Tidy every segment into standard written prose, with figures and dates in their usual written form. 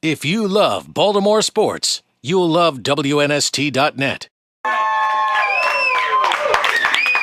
If you love Baltimore sports, you'll love WNST.net.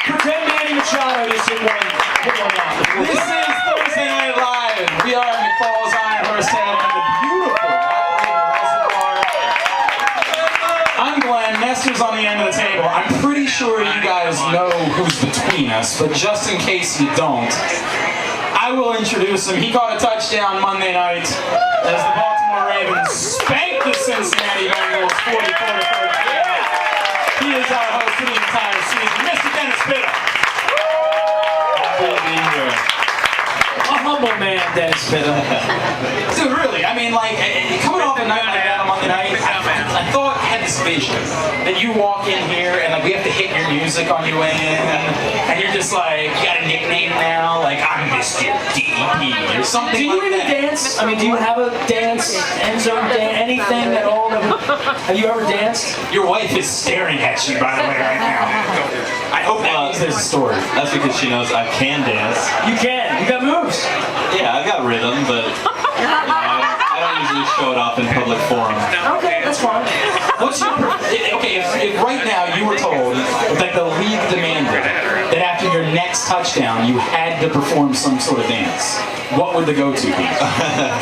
Pretend Manny Machado just hit one out. This is Thursday Night Live. We are in McFalls, Ironhurst, Hammond, the beautiful Reservoir. I'm Glenn. Nestor's on the end of the table. I'm pretty sure you guys know who's between us, but just in case you don't, I will introduce him. He caught a touchdown Monday night as the Baltimore Ravens spanked the Cincinnati Bengals 44-13. He is our host for the entire season, Mr. Dennis Pitta. Happy to be here. A humble man, Dennis Pitta. Dude, really, I mean, like, coming off a night like that on Monday night, I thought I had this vision that you walk in here and, like, we have to hit your music on your way in, and you're just like, you got a nickname now, like, I'm Mr. DP or something. Do you like even that. dance? I mean, do you have a dance, end zone dance, anything at all? Have you ever danced? Your wife is staring at you, by the way, right now. I hope that means there's a story. That's because she knows I can dance. You can. You got moves. Yeah, I've got rhythm, but I don't usually show it off in public forum. Okay, that's fine. What's your okay? If right now you were told that the league demanded that after your next touchdown you had to perform some sort of dance, what would the go-to be?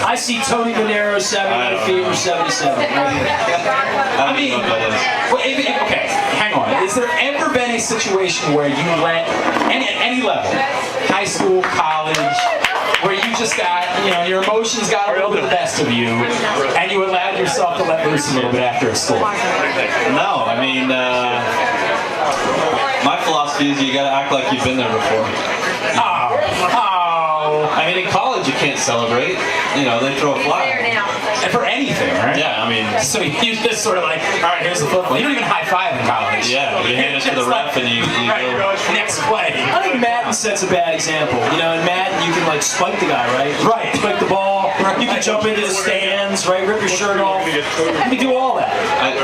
I see Tony Manero 78 feet or 77. Right here. I mean, okay, hang on. Has there ever been a situation where you let any level, high school, college, where you just got, you know, your emotions got a little bit the best of you, and you allowed yourself to let loose a little bit after a score? No, I mean, my philosophy is you gotta act like you've been there before. I mean, in college you can't celebrate. You know, they throw a flag. And for anything, right? Yeah, I mean. So you just sort of like, all right, here's the football. You don't even high five in college. Yeah, you hand it to the ref and you go next play. I think Madden sets a bad example. You know, in Madden you can like spike the guy, right? Right. Spike the ball. You can jump into the stands, right? Rip your shirt off. You can do all that. I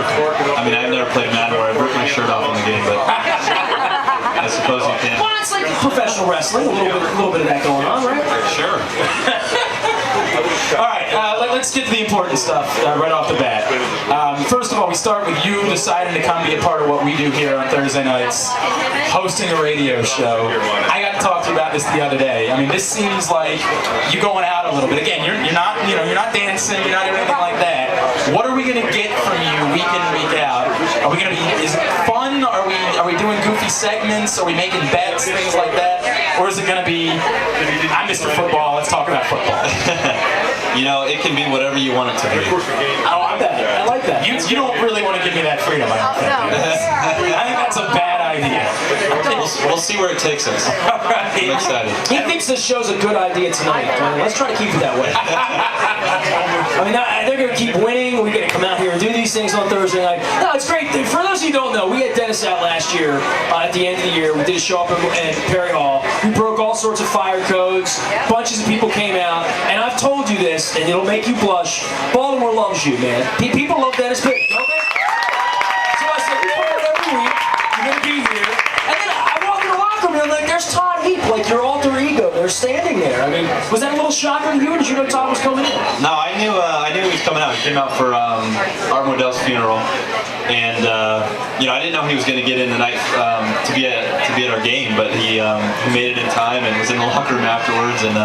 mean, I've never played Madden where I ripped my shirt off in the game, but I suppose you can. Well, it's like professional wrestling. A little bit of that going on, right? Sure. All right, let's get to the important stuff right off the bat. First of all, we start with you deciding to come be a part of what we do here on Thursday nights, hosting a radio show. I got to talk to you about this the other day. I mean, this seems like you going out a little bit. Again, you're not dancing, you're not doing anything like that. What are we going to get from you week in and week out? Are we going to be? Is it fun? Are we doing goofy segments? Are we making bets, things like that? Or is it going to be, I'm Mr. Football, let's talk about football? You know, it can be whatever you want it to be. I like that. I like that. You don't really want to give me that freedom, I don't think. I think that's a bad idea. We'll see where it takes us. I'm excited. He thinks this show's a good idea tonight. Let's try to keep it that way. I mean, they're going to keep winning. We're going to come out here and do these things on Thursday night. No, it's great. For those of you who don't know, we had Dennis out last year at the end of the year. We did a show up in Perry Hall. We broke all sorts of fire codes. Bunches of people came out. And I've told you this, and it'll make you blush. Baltimore loves you, man. People love Dennis Pitta, don't they? So I said, we come out every week. You're going to be here. And then I walk in the locker room, and like, there's Todd Heap, like your alter ego. They're standing there. I mean, was that a little shocking to you? Did you know Todd was coming in? No, I knew he was coming out. He came out for Art Modell's funeral, and you know, I didn't know he was going to get in tonight to be at our game, but he made it in time and was in the locker room afterwards, and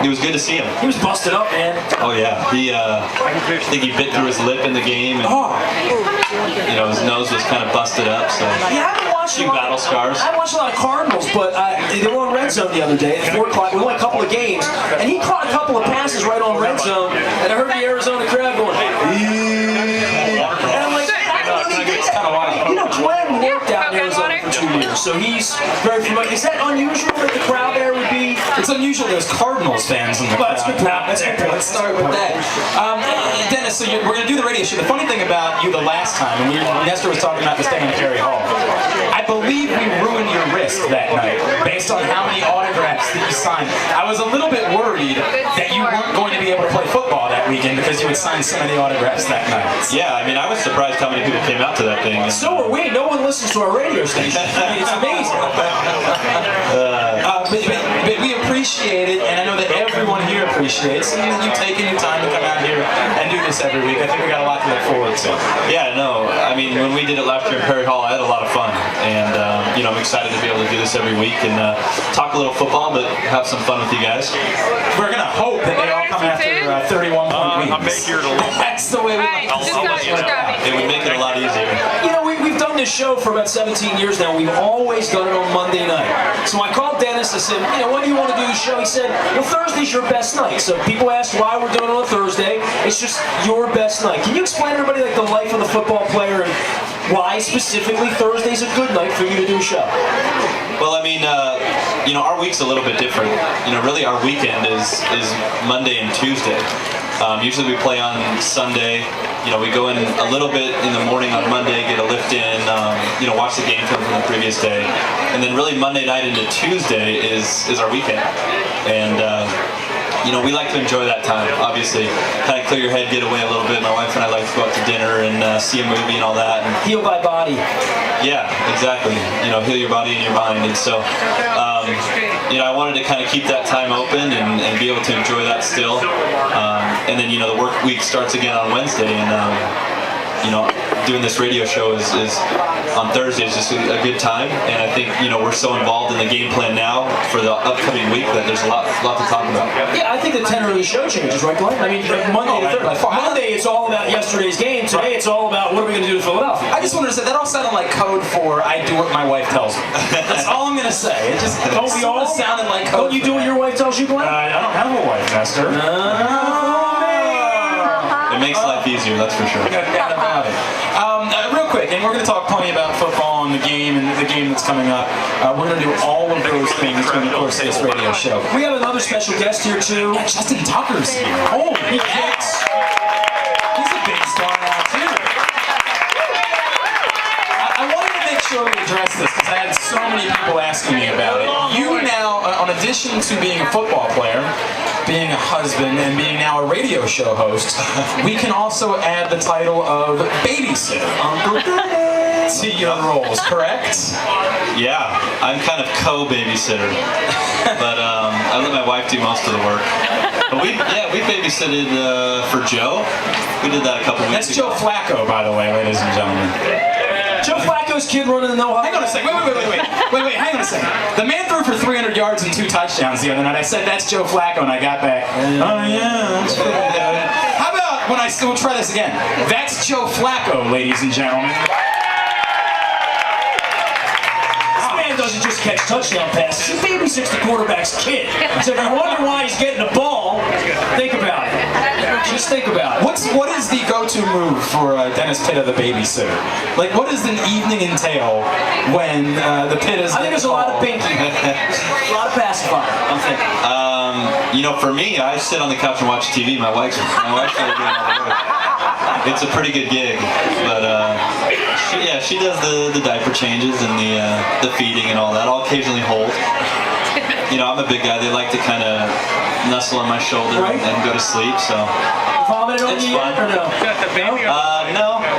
it was good to see him. He was busted up, man. Oh yeah, I think he bit through his lip in the game, and you know, his nose was kind of busted up. So Yeah, I haven't watched few battle scars. I watched a lot of Cardinals, but they were on Red Zone the other day at 4 o'clock. We won a couple of games, and he caught a couple of passes right on Red Zone, and I heard the Arizona crowd going, and I'm like, you know, Glenn worked out in Arizona for 2 years, so he's very familiar. Is that unusual that the crowd there would be? It's unusual there's Cardinals fans in the crowd. That's a good point. That's a good point. Let's start with that. Dennis, so we're going to do the radio show. The funny thing about you the last time, and Nestor was talking about this thing in Perry Hall, I believe we ruined your wrist that night based on how many autographs that you signed. I was a little bit worried that you weren't going to be able to play football that weekend because you had signed so many autographs that night. Yeah, I mean, I was surprised how many people came out to that thing. So are we. No one listens to our radio station. I mean, it's amazing. But we appreciate it, and I know that everyone here appreciates it, and you taking your time to come out here and do this every week. I think we got a lot to look forward to. Yeah, no. I mean, when we did it last year in Perry Hall, I had a lot of fun, and I'm excited to be able to do this every week and talk a little football, but have some fun with you guys. We're gonna hope that they all come after 31-point wins. I'm made here to look. That's the way we I'll let you know. It would make it a lot easier. You know, we've done this show for about 17 years now. We've always done it on Monday night. So I called Dennis. I said, when do you want to do the show? He said, well, Thursday's your best night. So people ask why we're doing it on Thursday. It's just your best night. Can you explain to everybody the life of the football player and why specifically Thursday's a good night for you to do a show? Well, I mean, our week's a little bit different. Really our weekend is Monday and Tuesday. Usually we play on Sunday. We go in a little bit in the morning on Monday, get a lift in, watch the game film from the previous day. And then really Monday night into Tuesday is our weekend. And, we like to enjoy that time, obviously. Kind of clear your head, get away a little bit. My wife and I like to go out to dinner and see a movie and all that. And heal by body. Yeah, exactly. Heal your body and your mind. And so, I wanted to kind of keep that time open and be able to enjoy that still. And then, the work week starts again on Wednesday. And, doing this radio show is on Thursday is just a good time. And I think, we're so involved in the game plan now for the upcoming week that there's a lot to talk about. Yeah, I think the tenor of the show changes, right, Glenn? I mean, Monday to Thursday. Monday, it's all about yesterday's game. Today, it's all about what are we going to do to Philadelphia. I just wanted to say, that all sounded like code for I do what my wife tells me. That's all I'm going to say. It just don't we all sounded like code. Don't you do what your wife tells you, Glenn? I don't have a wife, Esther. It makes life easier, that's for sure. No doubt about it. Real quick, and we're going to talk plenty about football and the game that's coming up. We're going to do all of those things during the course of this radio show. We have another special guest here, too. Yeah, Justin Tucker's here. Holy yes! He's a big star now, too. I wanted to make sure we address this because I had so many people asking me about it. You now, in addition to being a football player, being a husband, and being now a radio show host, we can also add the title of babysitter to your roles, correct? Yeah, I'm kind of co-babysitter, but I let my wife do most of the work. But we babysitted for Joe. We did that a couple weeks ago. That's Joe ago. Flacco, by the way, ladies and gentlemen. Joe Flacco's kid running the no-huddle. Hang on a second. Wait, hang on a second. The man threw for 300 yards and 2 touchdowns the other night. I said, that's Joe Flacco, and I got back. Oh, yeah, that's pretty good. How about when we'll try this again. That's Joe Flacco, ladies and gentlemen. This man doesn't just catch touchdown passes. He babysits the quarterback's kid. So if you wonder why he's getting the ball, think about it. Just think about it. What is the go-to move for Dennis Pitta, the babysitter? Like, what does an evening entail when the Pittas? I think there's a lot of binky, a lot of pacifier. I'm thinking. For me, I sit on the couch and watch TV. My wife's doing all the work. It's a pretty good gig, but she does the diaper changes and the feeding and all that. I'll occasionally hold. I'm a big guy. They like to kind of nestle on my shoulder and go to sleep. So vomited on you yet or no?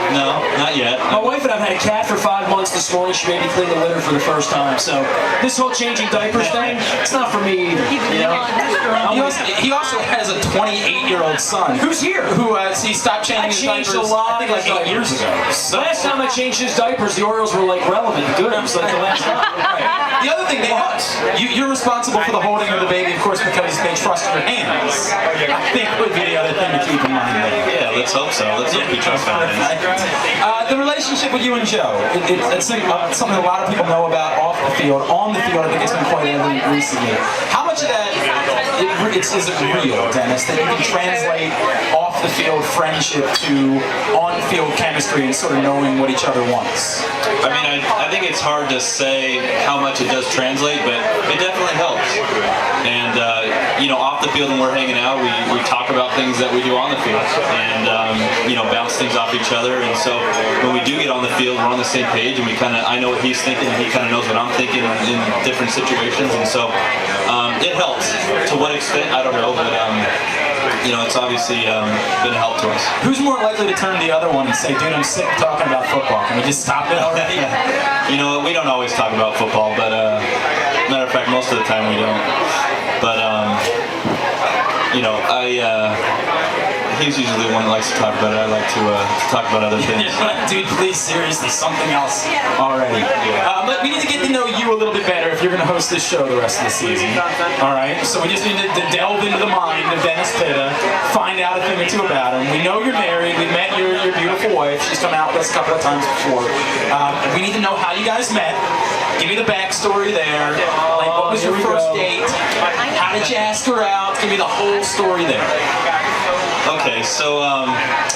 No, not yet. My wife and I've had a cat for 5 months. This morning she made me clean the litter for the first time. So this whole changing diapers thing, it's not for me either. He also has a 28-year-old son. Who's here? Who he stopped changing his diapers. A lot I think like 8 years ago. So last time I changed his diapers, the Orioles were relevant. Good. It was like the last time. The other thing, you're responsible for the holding of the baby, of course, because they trust your hands. I think would be the other thing to keep in mind there. Yeah, let's hope so. Let's hope he trusts my hands. The relationship with you and Joe, it's something a lot of people know about off the field. On the field, I think it's been quite evident recently. How much of that is it real, Dennis, that you can translate off the field friendship to on-field chemistry and sort of knowing what each other wants? I mean, I think it's hard to say how much it does translate, but it definitely helps. And, off the field when we're hanging out, we talk about things that we do on the field and, bounce things off each other. And so when we do get on the field, we're on the same page and I know what he's thinking and he kind of knows what I'm thinking in different situations. And so it helps. To what extent, I don't know, but it's obviously been a help to us. Who's more likely to turn to the other one and say, dude, I'm sick of talking about football. Can we just stop it already? We don't always talk about football, but matter of fact, most of the time we don't. But he's usually the one that likes to talk about it. I like to talk about other things. Dude, please, seriously, something else already. But we need to get to know you a little bit better if you're going to host this show the rest of the season. All right? So we just need to delve into the mind of Dennis Pitta, find out a thing or two about him. We know you're married. We've met your beautiful wife. She's come out with us a couple of times before. We need to know how you guys met. Give me the backstory there. Like, what was your first date? How did you ask her out? Give me the whole story there. Okay, so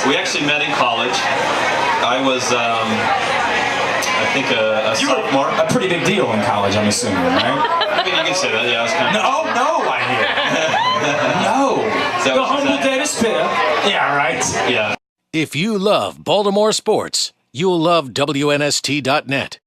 we actually met in college. I was, I think, a sophomore. A pretty big deal in college, I'm assuming, right? I mean, you can say that. Yeah, I was kind of. No, I hear. No. The humble Dennis Pitta. Yeah, right. Yeah. If you love Baltimore sports, you'll love WNST.net.